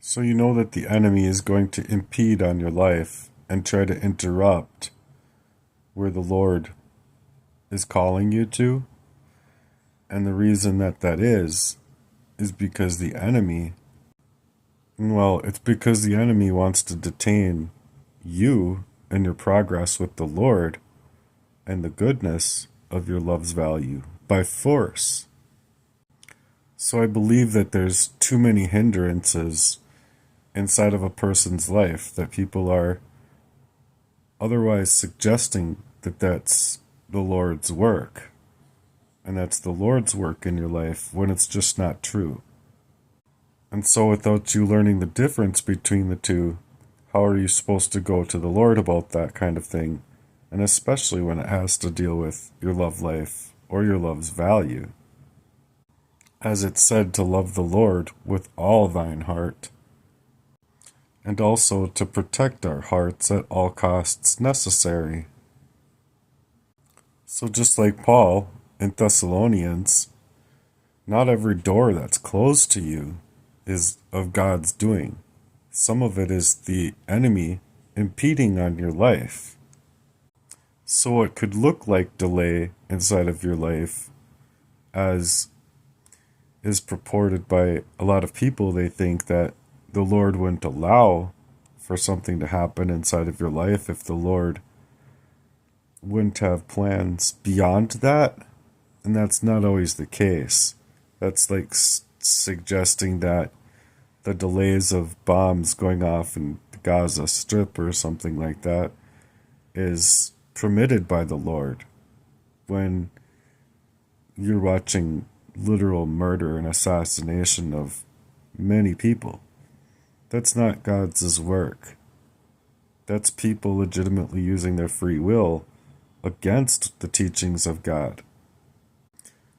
So you know that the enemy is going to impede on your life and try to interrupt where the Lord is calling you to. And the reason that is because the enemy, it's because the enemy wants to detain you in your progress with the Lord and the goodness of your love's value by force. So I believe that there's too many hindrances inside of a person's life that people are otherwise suggesting that that's the Lord's work. And that's the Lord's work in your life when it's just not true. And so without you learning the difference between the two, how are you supposed to go to the Lord about that kind of thing? And especially when it has to deal with your love life or your love's value. As it's said to love the Lord with all thine heart, and also to protect our hearts at all costs necessary. So just like Paul in Thessalonians, not every door that's closed to you is of God's doing. Some of it is the enemy impeding on your life. So it could look like delay inside of your life, as is purported by a lot of people. They think that the Lord wouldn't allow for something to happen inside of your life if the Lord wouldn't have plans beyond that. And that's not always the case. That's like suggesting that the delays of bombs going off in the Gaza Strip or something like that is permitted by the Lord when you're watching literal murder and assassination of many people. That's not God's work. That's people legitimately using their free will against the teachings of God.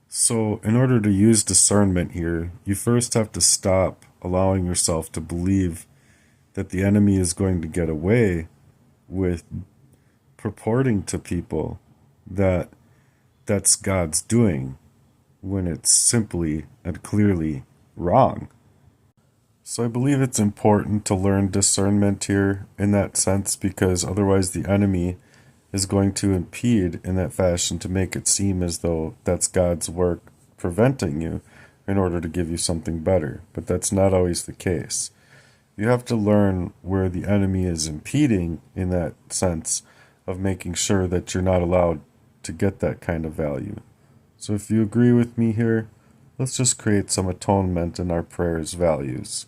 So in order to use discernment here, you first have to stop allowing yourself to believe that the enemy is going to get away with purporting to people that that's God's doing when it's simply and clearly wrong. So I believe it's important to learn discernment here in that sense, because otherwise the enemy is going to impede in that fashion to make it seem as though that's God's work preventing you in order to give you something better. But that's not always the case. You have to learn where the enemy is impeding in that sense of making sure that you're not allowed to get that kind of value. So if you agree with me here, let's just create some atonement in our prayers' values.